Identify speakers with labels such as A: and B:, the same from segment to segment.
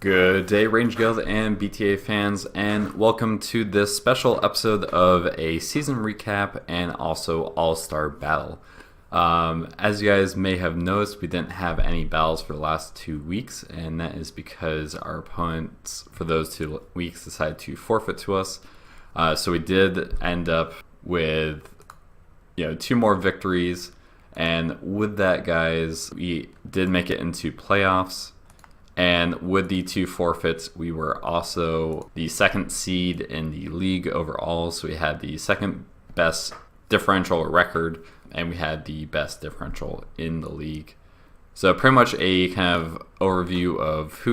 A: Good day, Range Guild and BTA fans, and welcome to this special episode of a season recap and also All-Star Battle. As you guys may have noticed, we didn't have any battles for the last 2 weeks, and that is because our opponents for those 2 weeks decided to forfeit to us. So we did end up with 2 more victories, and with that, guys, we did make it into playoffs. And with the 2 forfeits, we were also the 2nd seed in the league overall. So we had the 2nd best differential record, and we had the best differential in the league. So pretty much a kind of overview of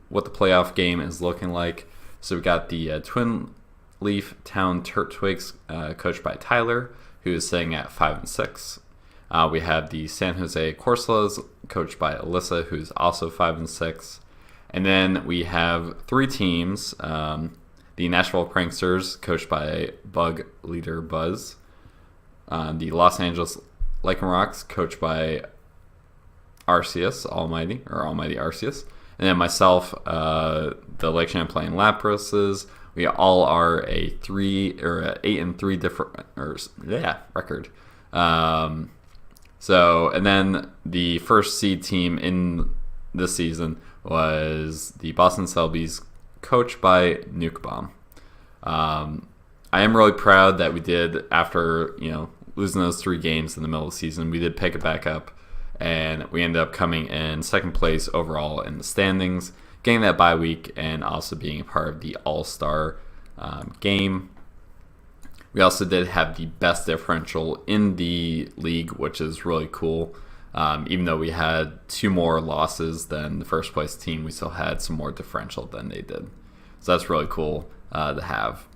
A: what the playoff game is looking like. So we got the Twin Leaf Town Turtwigs, coached by Tyler, who is sitting at 5-6. We have the San Jose Corsolas, coached by Alyssa, who's also 5-6. And then we have 3 teams. The Nashville Pranksters, coached by Bug Leader Buzz. The Los Angeles Lycanrocs, coached by Arceus, Almighty Arceus. And then myself, the Lake Champlain Laprases. We all are a 8-3 record. And then the first seed team in this season was the Boston Celebis, coached by Newkbomb. I am really proud that we did, after losing those 3 games in the middle of the season, we did pick it back up, and we ended up coming in 2nd place overall in the standings, getting that bye week, and also being a part of the All-Star game. We also did have the best differential in the league, which is really cool. Even though we had 2 more losses than the first place team, we still had some more differential than they did. So that's really cool to have.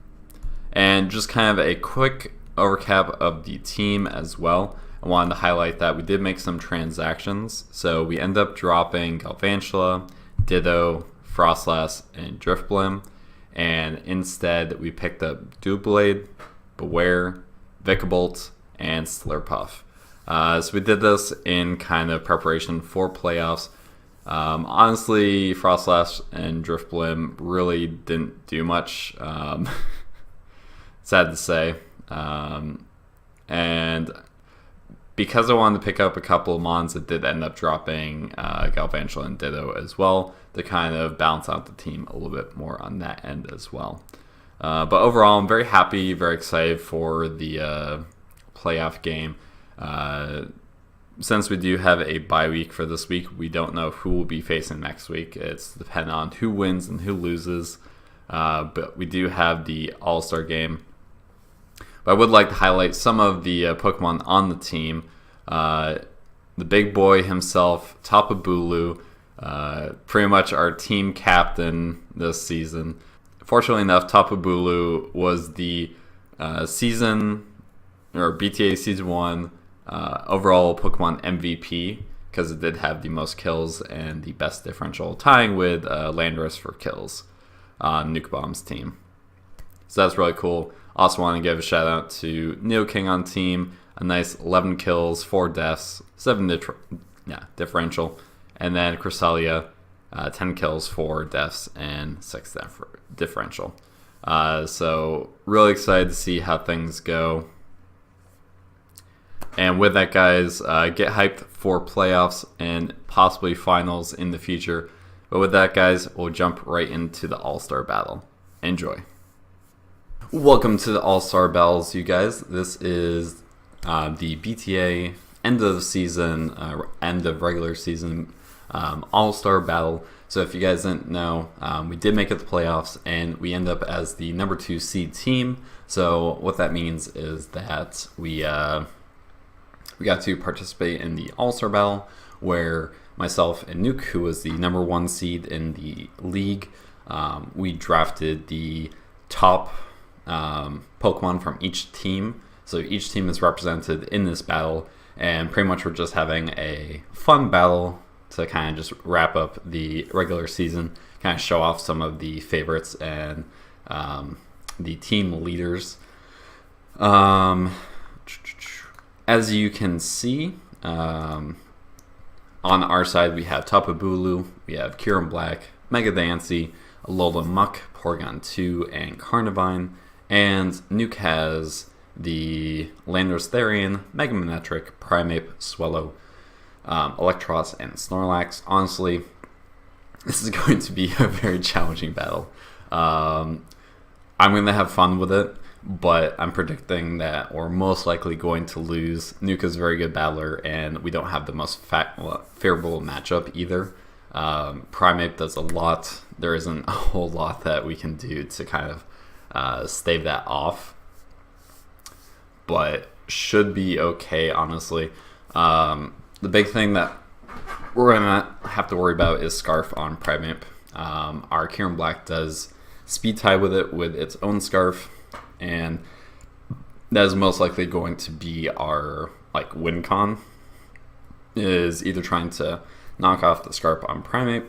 A: And just kind of a quick overcap of the team as well. I wanted to highlight that we did make some transactions. So we ended up dropping Galvantula, Ditto, Frostlass, and Driftblim. And instead, we picked up Doublade, Beware, Vikavolt, and Slurpuff. So we did this in kind of preparation for playoffs. Honestly, Frostlash and Driftblim really didn't do much. Sad to say. And because I wanted to pick up a couple of mons, it did end up dropping Galvantula and Ditto as well to kind of balance out the team a little bit more on that end as well. But overall, I'm very happy, very excited for the playoff game. Since we do have a bye week for this week, we don't know who we'll be facing next week. It's dependent on who wins and who loses. But we do have the All-Star game. But I would like to highlight some of the Pokemon on the team. The big boy himself, Tapu Bulu, pretty much our team captain this season. Fortunately enough, Tapu Bulu was the BTA Season 1 overall Pokemon MVP, because it did have the most kills and the best differential, tying with Landorus for kills on Newkbomb's team. So that's really cool. Also want to give a shout out to Neo King on team. A nice 11 kills, 4 deaths, 7 differential. And then Cresselia, 10 kills, 4 deaths, and 6 differential. So really excited to see how things go. And with that, guys, get hyped for playoffs and possibly finals in the future. But with that, guys, we'll jump right into the All-Star Battle. Enjoy. Welcome to the All-Star Battles, you guys. This is the BTA end of the season, end of regular season All-Star Battle. So if you guys didn't know, we did make it to the playoffs, and we end up as the number 2 seed team. So what that means is that we got to participate in the All-Star Battle, where myself and Nuke, who was the number 1 seed in the league, we drafted the top Pokemon from each team. So each team is represented in this battle, and pretty much we're just having a fun battle to kind of just wrap up the regular season, kind of show off some of the favorites and the team leaders. As you can see, on our side we have Tapu Bulu, we have Kyurem Black, Mega Diancie, Alola Muck, Porygon 2, and Carnivine. And Nuke has the Landorus Therian, Mega Manectric, Primeape, Swellow, Electros, and Snorlax. Honestly, this is going to be a very challenging battle. I'm going to have fun with it, but I'm predicting that we're most likely going to lose. Nuke is a very good battler, and we don't have the most favorable matchup either. Primeape does a lot. There isn't a whole lot that we can do to kind of stave that off, but should be okay, honestly. The big thing that we're going to have to worry about is Scarf on Primeape. Our Kieran Black does Speed Tie with it with its own Scarf, and that is most likely going to be our win con, is either trying to knock off the Scarf on Primeape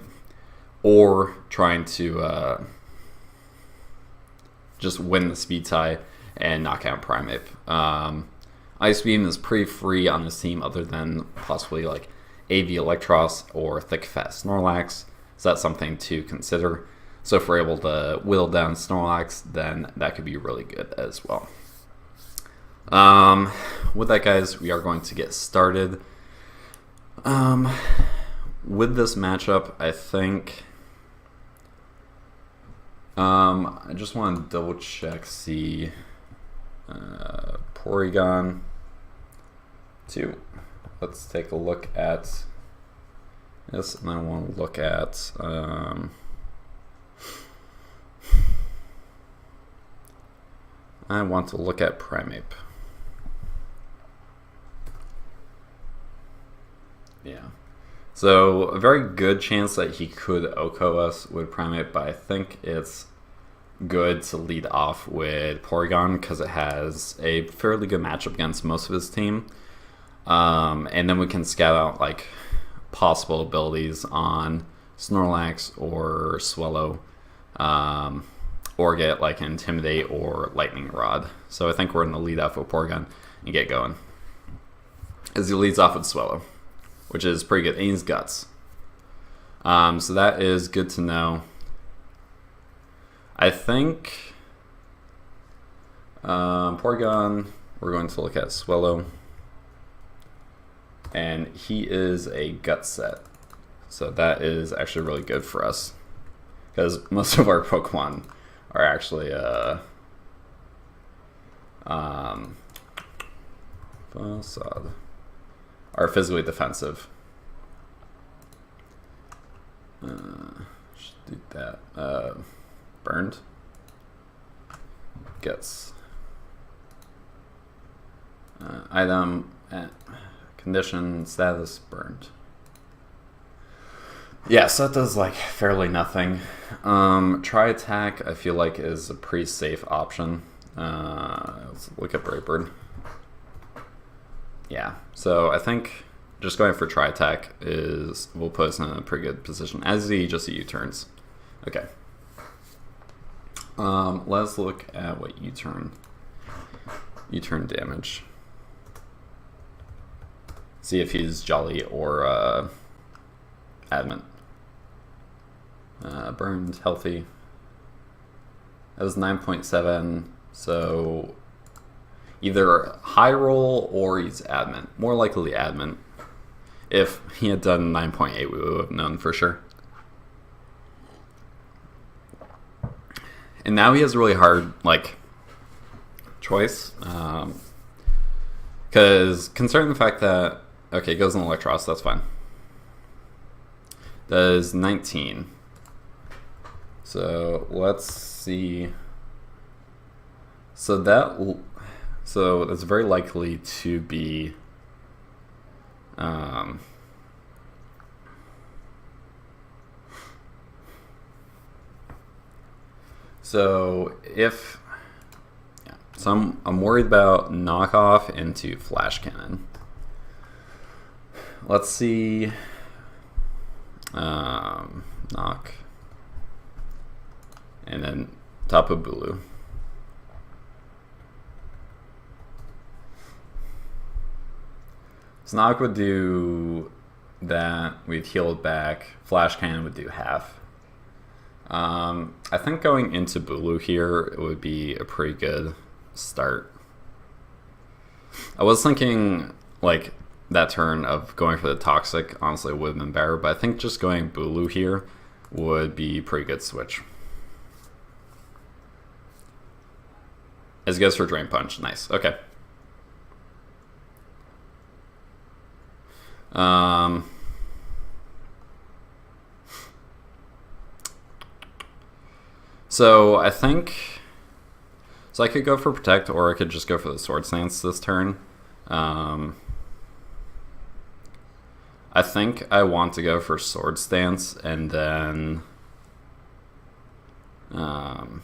A: or trying to just win the Speed Tie and knock out Primeape. Ice Beam is pretty free on this team other than possibly AV Electros or Thick Fat Snorlax, so that's something to consider. So if we're able to whittle down Snorlax, then that could be really good as well. With that, guys, we are going to get started. With this matchup, I think I just want to double check, see Porygon 2. Let's take a look at this, and I want to look at Primeape. Yeah. So a very good chance that he could OHKO us with Primeape, but I think it's good to lead off with Porygon because it has a fairly good matchup against most of his team. And then we can scout out possible abilities on Snorlax or Swellow, or get Intimidate or Lightning Rod. So I think we're going to lead off with Porygon and get going, as he leads off with Swellow, which is pretty good. And he's Guts. So that is good to know. I think Porygon, we're going to look at Swellow, and he is a Gut set. So that is actually really good for us, because most of our Pokemon are actually are physically defensive. Should do that. Burned. Gets item, condition, status, burned. Yeah, so that does fairly nothing. Try Attack, I feel is a pretty safe option. Let's look at Brave Bird. Yeah, so I think just going for Try Attack will put us in a pretty good position, as he just U-turns. Okay. Let's look at what U-turn damage. See if he's Jolly or Adamant. Burned, healthy. That was 9.7, so either high roll or he's Adamant. More likely Adamant. If he had done 9.8, we would have known for sure. And now he has a really hard choice, because considering the fact that it goes in Electros, that's fine. Does 19. So let's see. So that's very likely to be so if I'm worried about knockoff into Flash Cannon. Let's see. Knock. And then Tapu Bulu. So Knock would do that. We'd heal it back. Flash Cannon would do half. I think going into Bulu here, it would be a pretty good start. I was thinking, like, that turn of going for the Toxic honestly would have been better, but I think just going Bulu here would be a pretty good switch. As he goes for Drain Punch. Nice. Okay. So I think... So I could go for Protect, or I could just go for the Sword Stance this turn. I think I want to go for Sword Stance, and then... or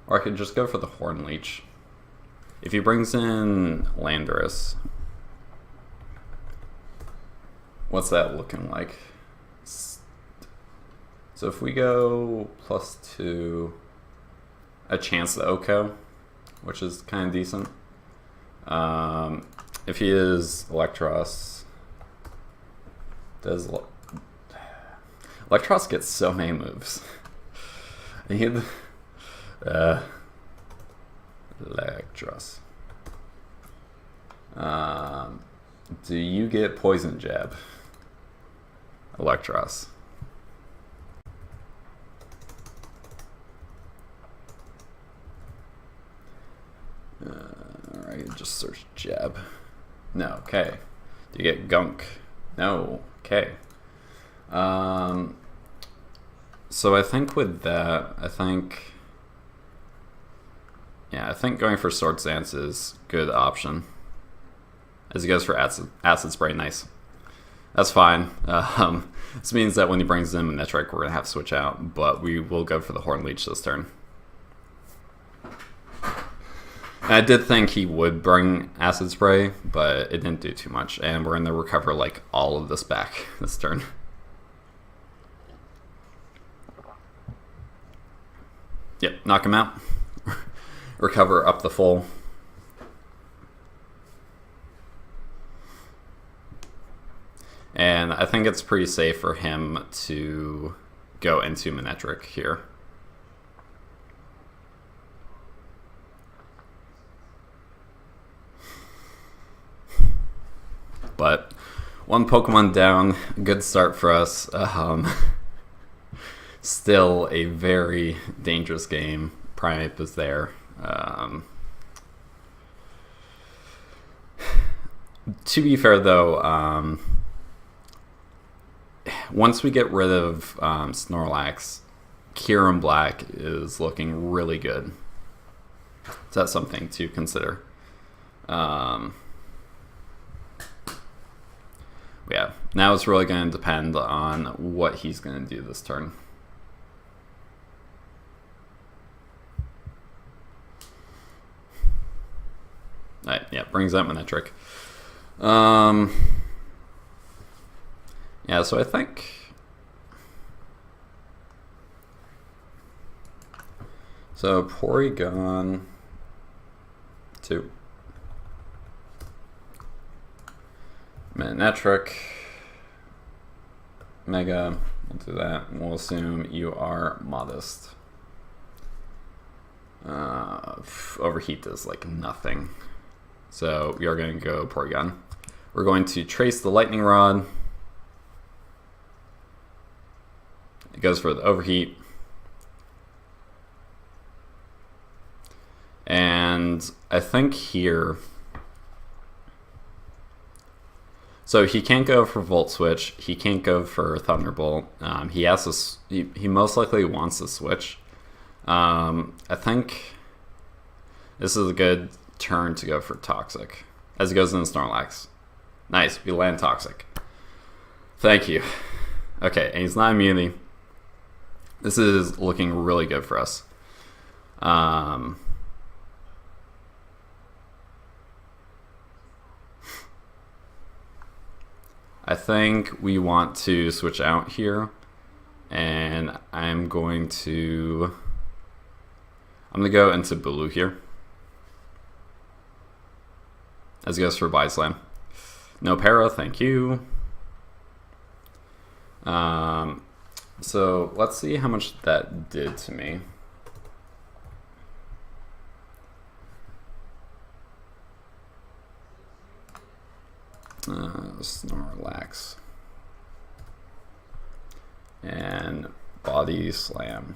A: I could just go for the Horn Leech. If he brings in Landorus, what's that looking like? So if we go +2, a chance to Oko, which is kind of decent. If he is Electros, does Electros gets so many moves. Electros. Do you get Poison Jab? Electros. Alright, just search Jab. No, okay. Do you get Gunk? No, okay. So I think with that, I think going for Sword Stance is a good option. As he goes for Acid Spray, nice. That's fine. This means that when he brings in Manectric, we're going to have to switch out, but we will go for the Horn Leech this turn. And I did think he would bring Acid Spray, but it didn't do too much, and we're going to recover like all of this back this turn. Yep, knock him out. Recover up the full. And I think it's pretty safe for him to go into Manectric here. But one Pokemon down, good start for us. Still a very dangerous game. Primeape is there. To be fair, though, once we get rid of Snorlax, Kyurem Black is looking really good. So that's something to consider. Yeah, now it's really going to depend on what he's going to do this turn. Alright, yeah, brings out Manectric. Yeah, so I think... So, Porygon 2. Manectric. Mega. We'll do that. We'll assume you are modest. Overheat does like nothing. So we are going to go Porygon. We're going to trace the Lightning Rod. It goes for the Overheat. And I think here... So he can't go for Volt Switch. He can't go for Thunderbolt. He has to, he most likely wants to switch. I think this is a good turn to go for Toxic. As he goes into Snorlax. Nice, we land Toxic. Thank you. Okay, and he's not immunity. This is looking really good for us. I think we want to switch out here, and I'm going to go into Bulu here. As he goes for Body Slam. No para, thank you. So let's see how much that did to me. Snorlax. And Body Slam.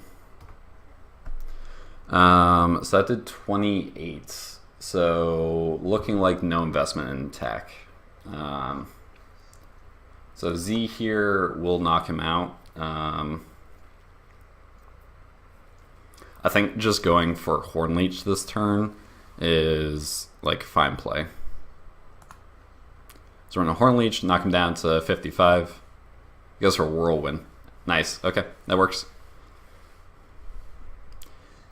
A: So that did 28. So looking like no investment in tech. So Z here will knock him out. I think just going for Horn Leech this turn is like fine play. So we're going to Horn Leech, knock him down to 55. He goes for Whirlwind. Nice. Okay, that works.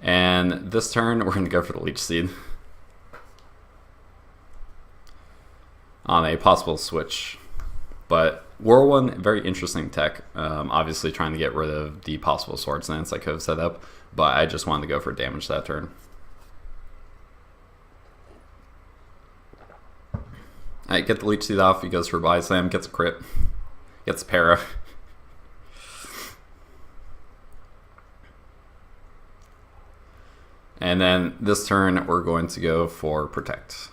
A: And this turn, we're going to go for the Leech Seed. On a possible switch. But Whirlwind, very interesting tech. Obviously trying to get rid of the possible Swords Dance I could have set up. But I just wanted to go for damage that turn. Alright, get the Leech Seed off. He goes for Body Slam, gets a crit. Gets a para. And then this turn, we're going to go for Protect.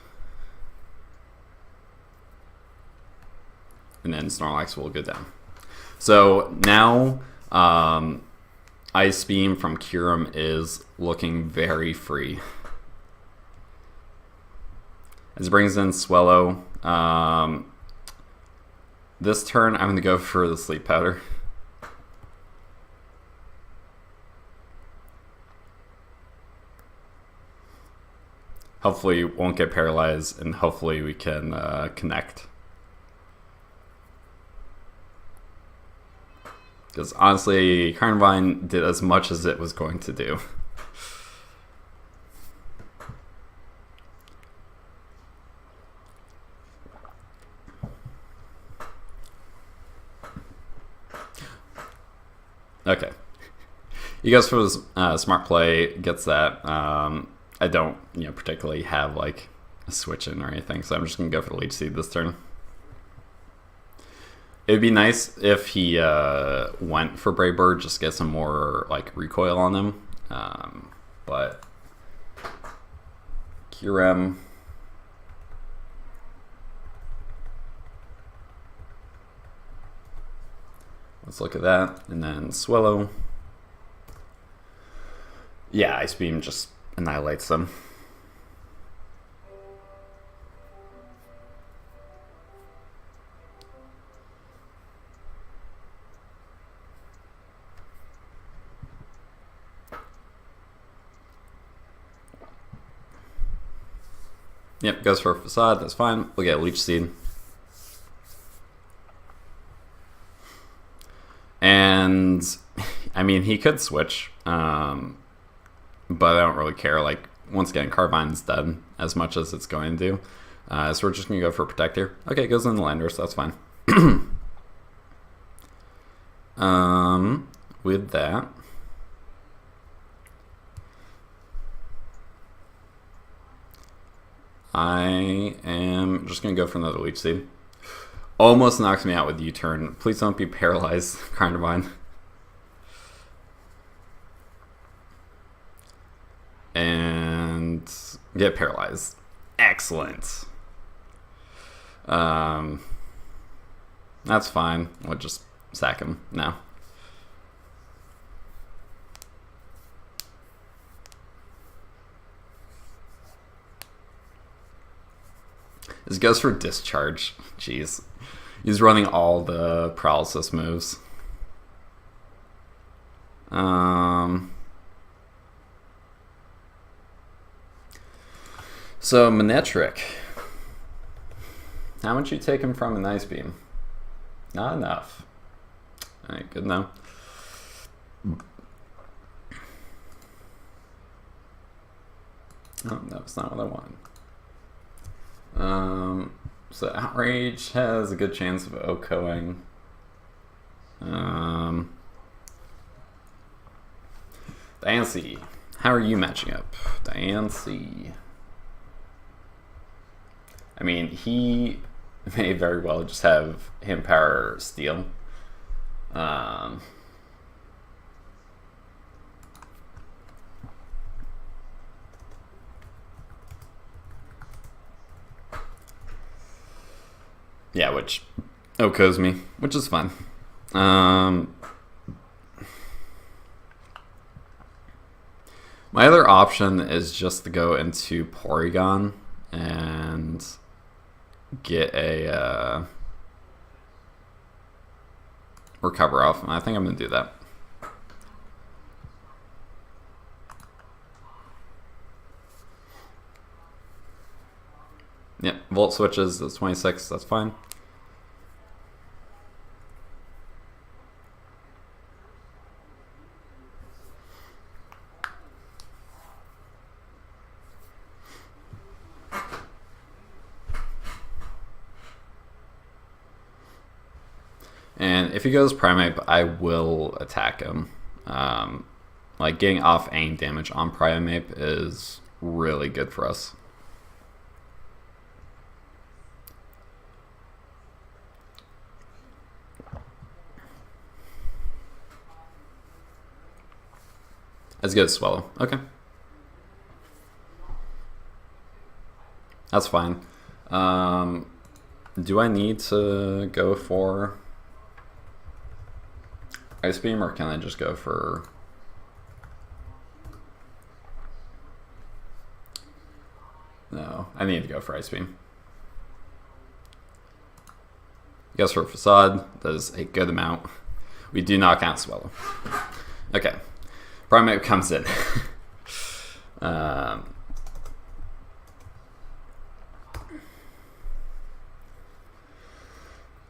A: And then Snorlax will go down. So now, Ice Beam from Kyurem is looking very free. As it brings in Swellow. This turn, I'm going to go for the Sleep Powder. Hopefully it won't get paralyzed, and hopefully we can connect. Because honestly, Carnivine did as much as it was going to do. Okay. He goes for his smart play, gets that. I don't, particularly have like a switch in or anything, so I'm just gonna go for the Leech Seed this turn. It'd be nice if he went for Brave Bird, just get some more like recoil on him. But Kyurem. Let's look at that, and then Swellow. Yeah, Ice Beam just annihilates them. Yep, goes for a Facade, that's fine. We'll get Leech Seed. And, I mean, he could switch, but I don't really care. Like, once again, Carvine's dead as much as it's going to do. So we're just going to go for Protect here. Okay, it goes in the Lander, so that's fine. With that, I am just going to go for another Leech Seed. Almost knocks me out with U-turn. Please don't be paralyzed, Carnivine. And get paralyzed. Excellent. That's fine. We'll just sack him now. This goes for Discharge. Jeez. He's running all the paralysis moves. So, Manectric. How much you take him from an Ice Beam? Not enough. Alright, good now. Oh, that's not what I wanted. So Outrage has a good chance of OHKOing. Diancie, how are you matching up? Diancie. I mean, he may very well just have Him Power Steel. Yeah, which OHKOs me, which is fine. My other option is just to go into Porygon and get a recover off. And I think I'm going to do that. Yep, Volt switches, that's 26, that's fine. And if he goes Primeape, I will attack him. Like, getting off aim damage on Primeape is really good for us. As good as Swallow. Okay. That's fine. Do I need to go for Ice Beam, or can I just go for... No, I need to go for Ice Beam. Guess for Facade, that is a good amount. We do not count Swallow. Okay. Primeape comes in.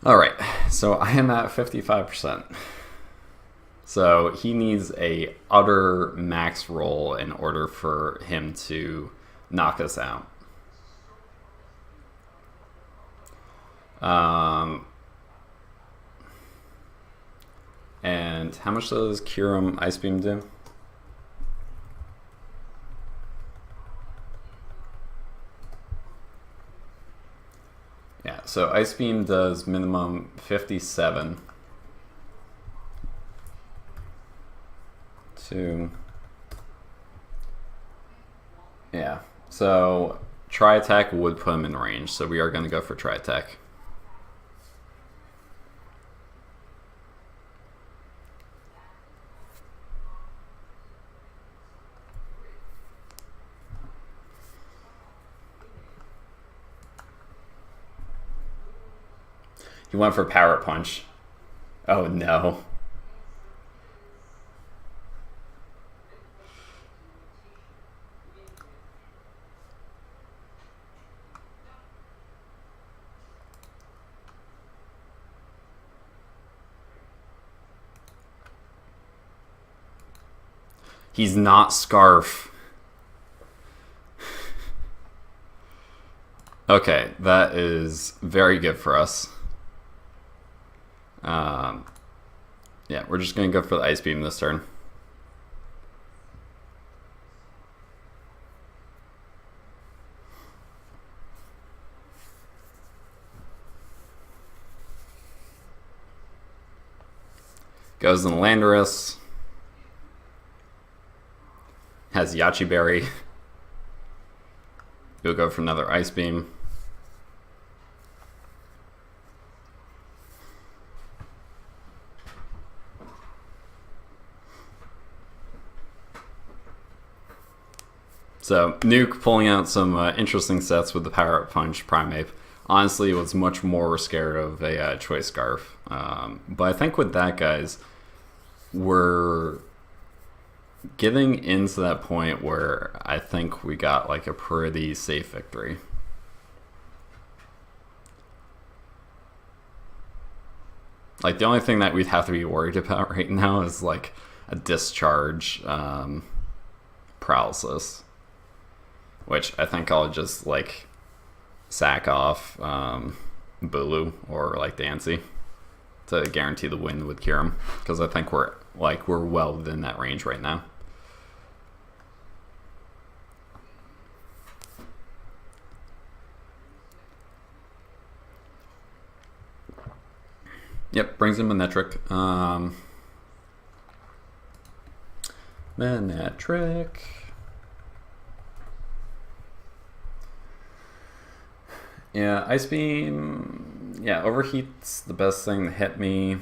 A: Alright, so I am at 55%. So he needs a utter max roll in order for him to knock us out. And how much does Kyurem Ice Beam do? Yeah, so Ice Beam does minimum 57. Yeah, so Tri-Attack would put him in range, so we are going to go for Tri-Attack. He went for Power Punch. Oh no. He's not Scarf. Okay, that is very good for us. Yeah, we're just going to go for the Ice Beam this turn. Goes in Landorus. Has Yachi Berry. We'll go for another Ice Beam. So, Nuke pulling out some interesting sets with the Power Up Punch Primeape. Honestly, was much more scared of a Choice Scarf. But I think with that, guys, we're getting into that point where I think we got like a pretty safe victory. Like, the only thing that we'd have to be worried about right now is like a discharge paralysis. Which I think I'll just like sack off Bulu or like Dancy to guarantee the win with Kyurem, because I think we're well within that range right now. Yep, brings in Manectric. Manectric. Yeah, Ice Beam. Yeah, Overheat's the best thing to hit me.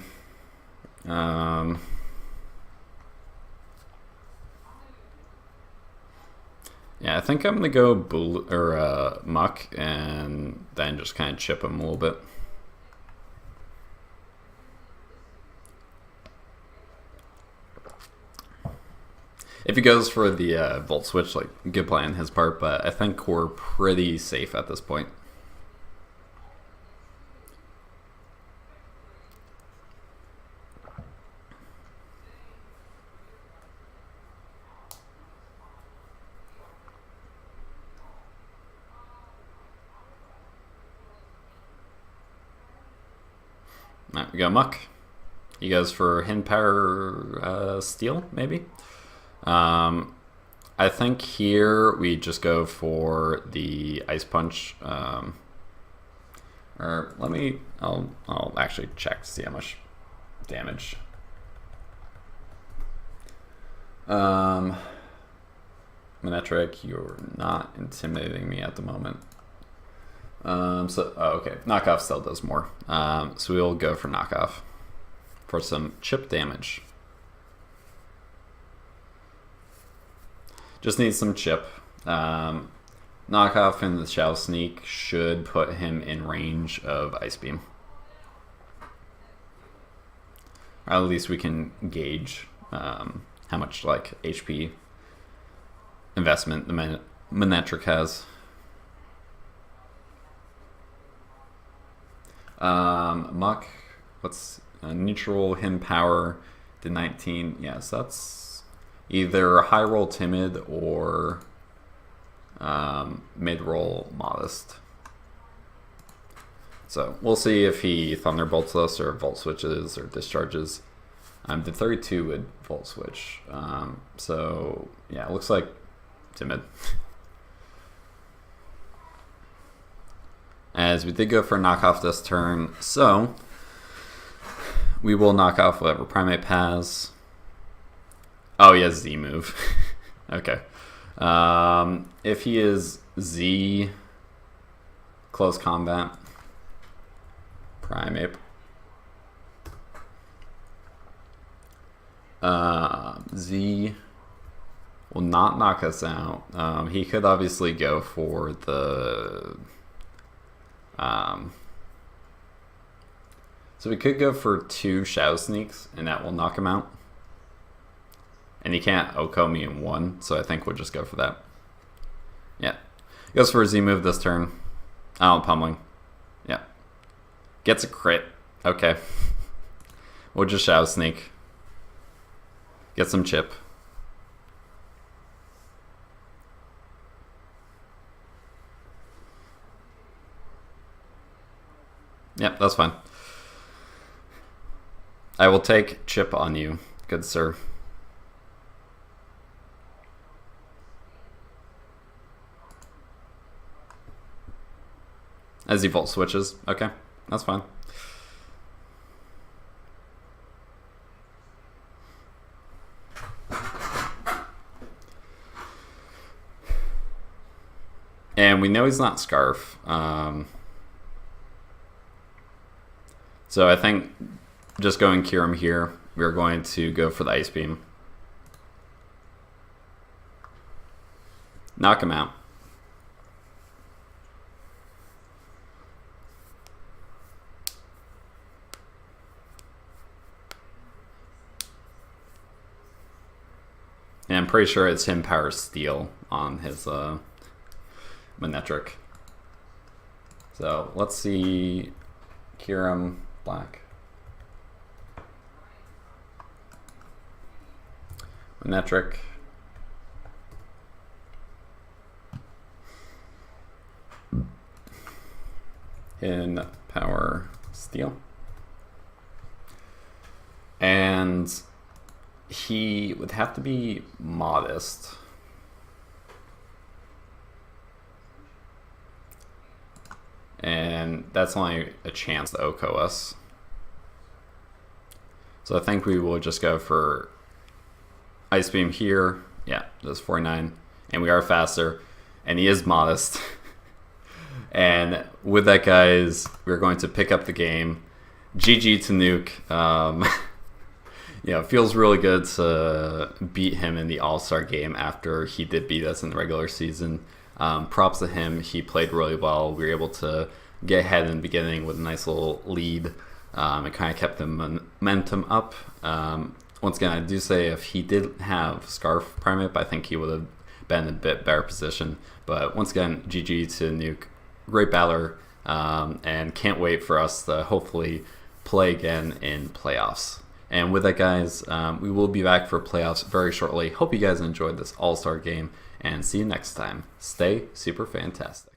A: Yeah, I think I'm gonna go Muck and then just kind of chip him a little bit. If he goes for the Volt Switch, like, good play on his part, but I think we're pretty safe at this point. Alright, we got Muck. He goes for Hidden Power Steel, maybe? I think here we just go for the Ice Punch. Or let me, I'll actually check to see how much damage. Manectric, you're not intimidating me at the moment. Okay, Knockoff still does more. So we'll go for Knockoff for some chip damage. Just need some chip. Knockoff and the Shadow Sneak should put him in range of Ice Beam. Or at least we can gauge how much like HP investment the Manectric has. Muck, what's neutral, Hidden Power, did 19. Yes, that's either high roll Timid or mid roll Modest. So we'll see if he Thunderbolts us or Volt Switches or Discharges. Did 32 with Volt Switch. So yeah, it looks like Timid. As we did go for a knockoff this turn, so we will knock off whatever Primate has. Oh, he has Z move. Okay. If he is Z, close combat, Primate. Z will not knock us out. He could obviously go for the... so we could go for 2 Shadow Sneaks, and that will knock him out. And he can't OHKO me in 1, so I think we'll just go for that. Yeah. Goes for a Z move this turn. Pummeling. Yeah. Gets a crit. Okay. We'll just Shadow Sneak. Get some chip. Yep, that's fine. I will take chip on you, good sir. As he Volt Switches. Okay, that's fine. And we know he's not Scarf. So I think just going Kyurem here, we're going to go for the Ice Beam. Knock him out. And I'm pretty sure it's Hidden Power Steel on his Manectric. So let's see. Kyurem Black. Manectric. Hidden Power Steel. And he would have to be Modest. And that's only a chance to OHKO us. So I think we will just go for Ice Beam here. Yeah, that's 49. And we are faster. And he is Modest. And with that, guys, we're going to pick up the game. GG to Nuke. Yeah, it feels really good to beat him in the All-Star game after he did beat us in the regular season. Props to him. He played really well. We were able to get ahead in the beginning with a nice little lead. It kind of kept the momentum up. Once again, I do say if he did have Scarf Primate, I think he would have been in a bit better position. But once again, GG to Nuke. Great battler. And can't wait for us to hopefully play again in playoffs. And with that, guys, we will be back for playoffs very shortly. Hope you guys enjoyed this All-Star game, and see you next time. Stay super fantastic.